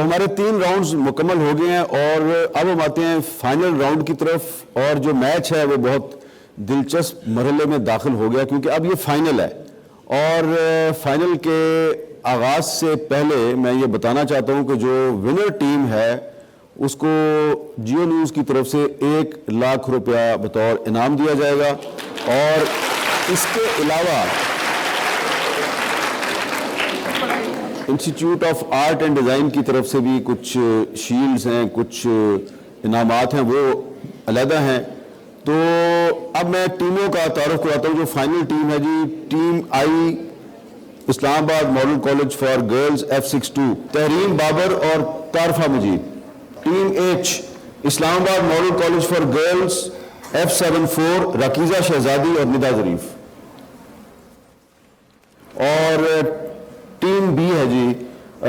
ہمارے 3 راؤنڈز مکمل ہو گئے ہیں اور اب ہم آتے ہیں فائنل راؤنڈ کی طرف، اور جو میچ ہے وہ بہت دلچسپ مرحلے میں داخل ہو گیا کیونکہ اب یہ فائنل ہے، اور فائنل کے آغاز سے پہلے میں یہ بتانا چاہتا ہوں کہ جو ونر ٹیم ہے اس کو جیو نیوز کی طرف سے 1 لاکھ روپیہ بطور انعام دیا جائے گا، اور اس کے علاوہ institute of art and design کی طرف سے بھی کچھ شیلڈز ہیں، کچھ انعامات ہیں، وہ علیحدہ ہیں۔ تو اب میں ٹیموں کا تعارف کراتا ہوں۔ جو فائنل ٹیم ہے جی، ٹیم آئی اسلام آباد model college for girls F62 تحریم بابر اور طارفہ مجید۔ ٹیم ایچ اسلام آباد model college for girls F74 رکیزہ شہزادی اور ندا ظریف۔ اور ٹیم بی ہے جی،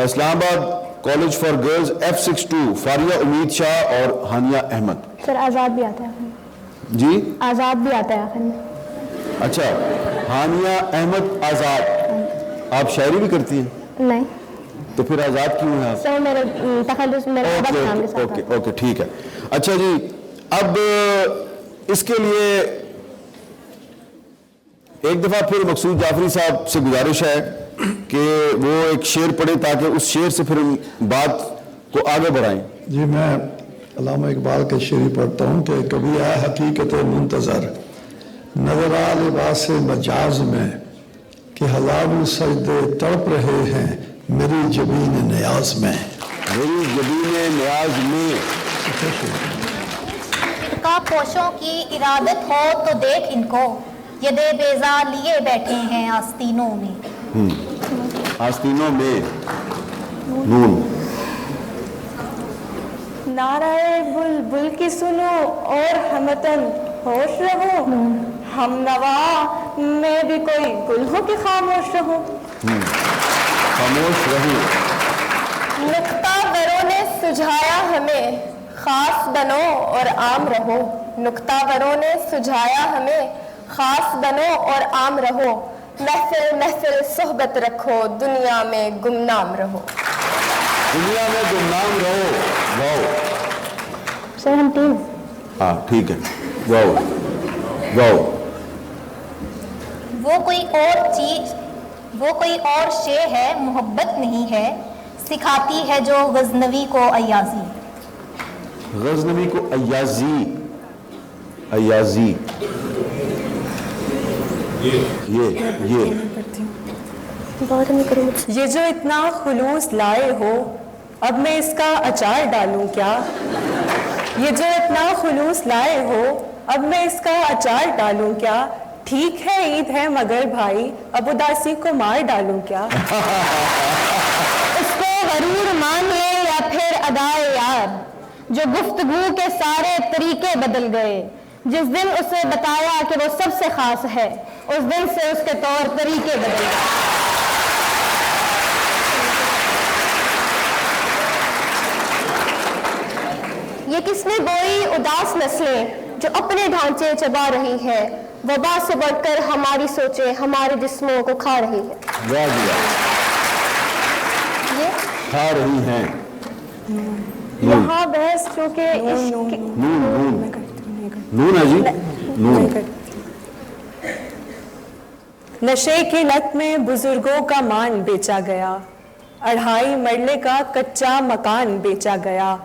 اسلام آباد college for girls F62 Faria امید شاہ اور ہانیہ احمد۔ سر آزاد بھی آتا ہے جی، آزاد بھی آتا ہے آخر میں۔ اچھا، ہانیہ احمد آزاد، آپ شاعری بھی کرتی ہیں؟ نہیں تو پھر آزاد کیوں ہیں آپ؟ سر میرے تخلص میرے ابا کے نام کے ساتھ۔ اوکے ٹھیک ہے۔ اچھا جی، اب اس کے لیے ایک دفعہ پھر مقصود جعفری صاحب سے گزارش ہے کہ وہ ایک شعر پڑھیں تاکہ اس شعر سے پھر ہم بات کو آگے بڑھائیں۔ جی، میں علامہ اقبال کے شعر پڑھتا ہوں کہ کبھی آ حقیقت منتظر نظر آ لباس مجاز میں کہ ہزاروں سجدے تڑپ رہے ہیں میری جبین نیاز میں۔ میری جبین نیاز میں کا پوشوں کی ارادت ہو تو دیکھ ان کو، یدے بیضا لیے بیٹھے ہیں آستینوں میں۔ آستینوں میں نون۔ نعرہ بلبل کی سنو اور ہمتن ہوش رہو، ہم نوا میں بھی کوئی گل ہو کہ خاموش رہو۔ خاموش رہو۔ نکتہ وروں نے سجھایا ہمیں خاص بنو اور عام رہو، نکتہ وروں نے سجھایا ہمیں خاص بنو اور عام رہو، محفل محفل صحبت رکھو دنیا میں گمنام رہو۔ دنیا میں گمنام رہو۔ واو سر ہم ٹیم۔ ہاں ٹھیک ہے، واو واو۔ وہ کوئی اور چیز، وہ کوئی اور شے ہے محبت نہیں ہے، سکھاتی ہے جو غزنوی کو ایازی۔ غزنوی کو ایازی، ایازی یہ جو اتنا خلوص لائے ہو اب میں اس کا اچار ڈالوں کیا، یہ جو اتنا خلوص لائے ہو اب میں اس کا اچار ڈالوں کیا، ٹھیک ہے عید ہے مگر بھائی اب اداسی کو مار ڈالوں کیا۔ اس کو غرور مان لے یا پھر ادائے یار، جو گفتگو کے سارے طریقے بدل گئے، جس دن اسے بتایا کہ وہ سب سے خاص ہے اس دن سے اس کے طور طریقے بدل گئے۔ یہ کس نے بوئی اداس نسلیں جو اپنے ڈھانچے چبا رہی ہے، وبا سے بڑھ کر ہماری سوچیں ہمارے جسموں کو کھا رہی ہے۔ یہ کھا رہی ہیں۔ یہاں بحث چونکہ عشق کی نون ہے جی، نون۔ نشے کی لت میں بزرگوں کا مان بیچا گیا، 2.5 مرلے کا کچا مکان بیچا گیا،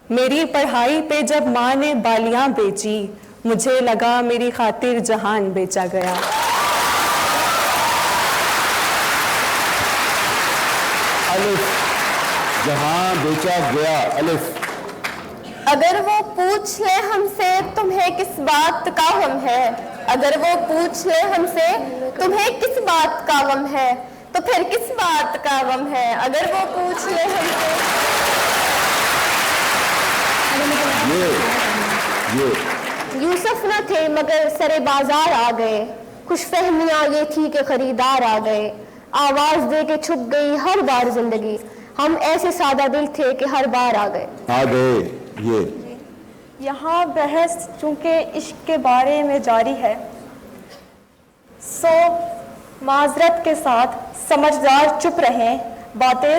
میری پڑھائی پہ جب ماں نے بالیاں بیچی مجھے لگا میری خاطر جہان بیچا گیا۔ الف، جہاں بیچا گیا، الف۔ اگر وہ پوچھ لے ہم سے تمہیں کس بات کا غم ہے، اگر وہ پوچھ لے ہم سے تمہیں کس بات کا غم ہے تو پھر کس بات کا غم ہے، اگر وہ پوچھ لے ہم سے۔ یوسف نہ تھے مگر سرے بازار آ گئے، خوش فہمیاں یہ تھی کہ خریدار آ گئے، آواز دے کے چھپ گئی ہر بار زندگی، ہم ایسے سادہ دل تھے کہ ہر بار آ گئے۔ آ گئے۔ یہ یہاں بحث چونکہ عشق کے بارے میں جاری ہے، سو معذرت کے ساتھ سمجھدار چپ رہیں، باتیں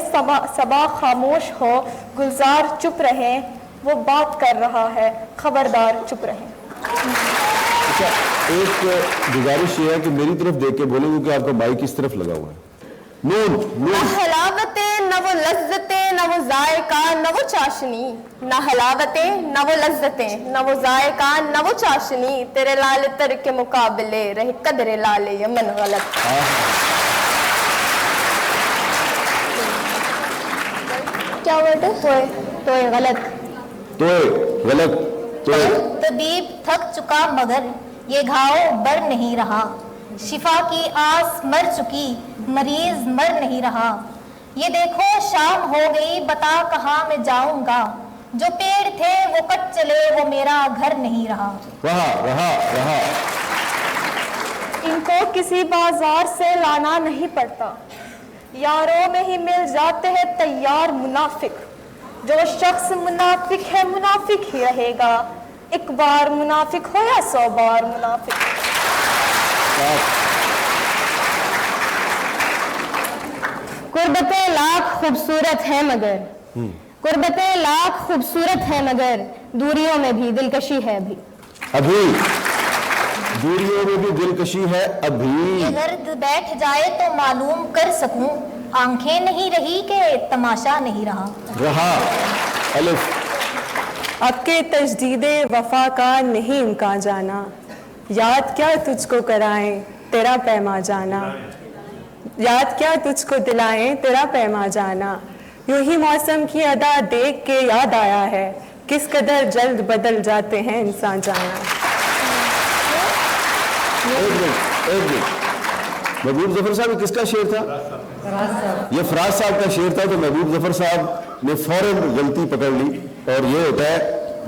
صبا خاموش ہو، گلزار چپ رہیں، وہ بات کر رہا ہے، خبردار چپ رہیں۔ اچھا، ایک گزارش یہ ہے کہ میری طرف دیکھ کے بولیں گے کہ آپ کا مائک کس طرف لگا ہوا ہے۔ نون نہ نون حلاوتیں نہ وہ لذتیں نہ وہ ذائقہ نہ وہ چاشنی، نہ حلاوتیں نہ وہ لذتیں نہ وہ ذائقہ نہ وہ چاشنی، تیرے لال تر کے مقابلے رہے قدر لال یمن غلط۔ کیا ورڈ ہے؟ توئے غلط، توئے غلط، توئے طبیب تھک چکا مگر یہ گھاؤ بر نہیں رہا، شفا کی آس مر چکی مریض مر نہیں رہا، یہ دیکھو شام ہو گئی بتا کہاں میں جاؤں گا، جو پیڑ تھے وہ کٹ چلے وہ میرا گھر نہیں رہا۔ رہا ان کو کسی بازار سے لانا نہیں پڑتا، یاروں میں ہی مل جاتے ہیں تیار منافق، جو شخص منافق ہے منافق ہی رہے گا، ایک بار منافق ہو یا 100 بار منافق۔ قربتیں لاکھ خوبصورت ہے مگر، قربتیں لاکھ خوبصورت ہے مگر دوریوں میں بھی دلکشی ہے بھی، ابھی دوریوں میں بھی دلکشی ہے ابھی، یہ گرد بیٹھ جائے تو معلوم کر سکوں، آنکھیں نہیں رہی کہ تماشا نہیں رہا۔ الف اب کے تجدید وفا کا نہیں امکان جانا، یاد کیا تجھ کو کرائیں تیرا پیما جانا، یاد کیا تجھ کو دلائیں تیرا پیما جانا، یوں ہی موسم کی ادا دیکھ کے یاد آیا ہے، کس قدر جلد بدل جاتے ہیں انسان جانا۔ ایک منٹ، محبوب ظفر صاحب یہ کس کا شعر تھا؟ یہ فراز صاحب کا شعر تھا، تو محبوب ظفر صاحب نے فوراً غلطی پکڑ لی، اور یہ ہوتا ہے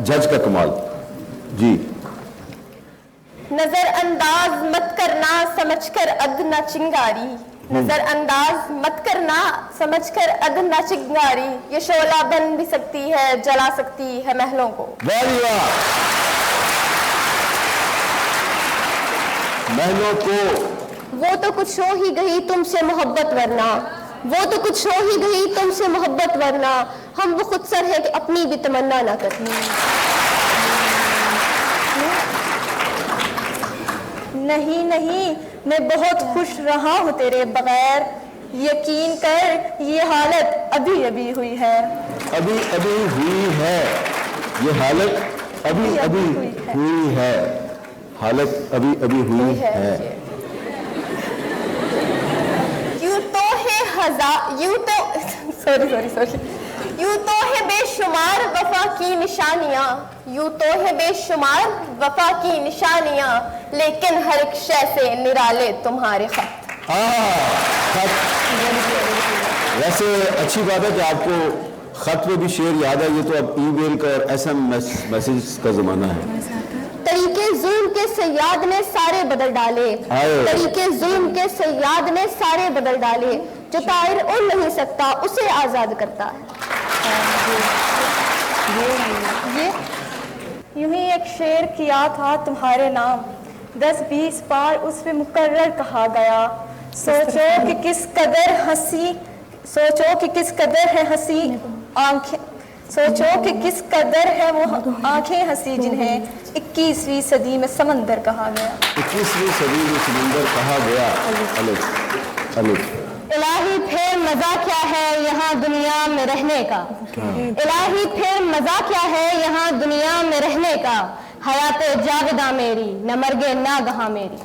جج کا کمال۔ جی نظر انداز مت کرنا سمجھ کر ادنا چنگاری، نظر انداز مت کرنا سمجھ کر ادنا چنگاری، یہ شعلہ بن بھی سکتی ہے جلا سکتی ہے محلوں کو۔ واہ جی واہ، محلوں کو وہ تو کچھ ہو ہی گئی تم سے محبت ورنہ، وہ تو کچھ ہو ہی گئی تم سے محبت ورنہ، ہم وہ خود سر ہے کہ اپنی بھی تمنا نہ کریں۔ نہیں نہیں میں بہت خوش رہا ہوں تیرے بغیر، یقین کر یہ حالت ابھی ابھی ہوئی ہے، ابھی ابھی ہوئی ہے، یہ حالت ابھی ابھی ہوئی ہے، حالت ابھی ابھی ہوئی ہے۔ یوں تو سوری یوں تو ہے بے شمار وفا کی نشانیاں، یوں تو ہے بے شمار وفا کی نشانیاں، لیکن ہر ایک شے سے نرالے تمہارے خط۔ ویسے اچھی بات ہے کہ آپ کو خط میں بھی شعر یاد ہے، یہ تو اب ای میل کا اور ایس ایم میسیج کا زمانہ ہے۔ طریقے ظلم کے صیاد نے سارے بدل ڈالے، طریقے ظلم کے صیاد نے سارے بدل ڈالے، جو طائر اڑ نہیں سکتا اسے آزاد کرتا ہے۔ یوں ہی ایک شعر کیا تھا تمہارے نام، 10-20 بار اس میں مکرر کہا گیا، سوچو کہ کس قدر ہنسی، سوچو کہ کس قدر ہے ہنسی آنکھیں، سوچو کہ کس قدر ہے وہ آنکھیں ہنسی جنہیں 21ویں صدی میں سمندر کہا گیا۔ 21ویں صدی میں سمندر کہا گیا۔ الف الہی پھر مزہ کیا ہے یہاں دنیا میں رہنے کا، الہی پھر مزہ کیا ہے یہاں دنیا میں رہنے کا، حیات جاوداں میری نہ مرگے ناگہاں میری۔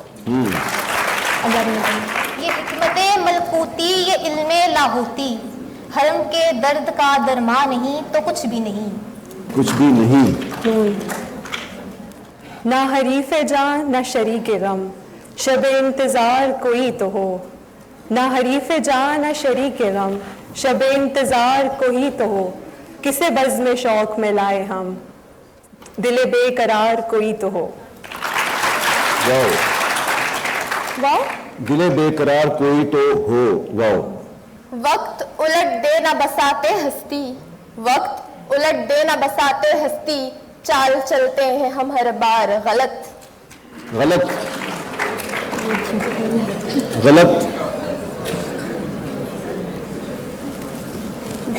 یہ حکمت ملکوتی، یہ علم لاہوتی، حرم کے درد کا درما نہیں تو کچھ بھی نہیں، کچھ بھی نہیں۔ نہ حریف جان نہ شریک غم، شب انتظار کوئی تو ہو، نہ حریف جان نہ شریک غم، شب انتظار کوئی تو ہو، کسے بزم شوق میں لائے ہم، دل بے قرار کوئی تو ہو۔ واو، دل بے قرار کوئی تو ہو۔ واو، وقت الٹ دے نہ بساتے ہستی، وقت الٹ دے نہ بساتے ہستی، چال چلتے ہیں ہم ہر بار غلط۔ غلط غلط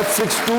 F62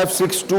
F62,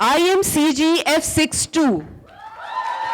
IMCG F62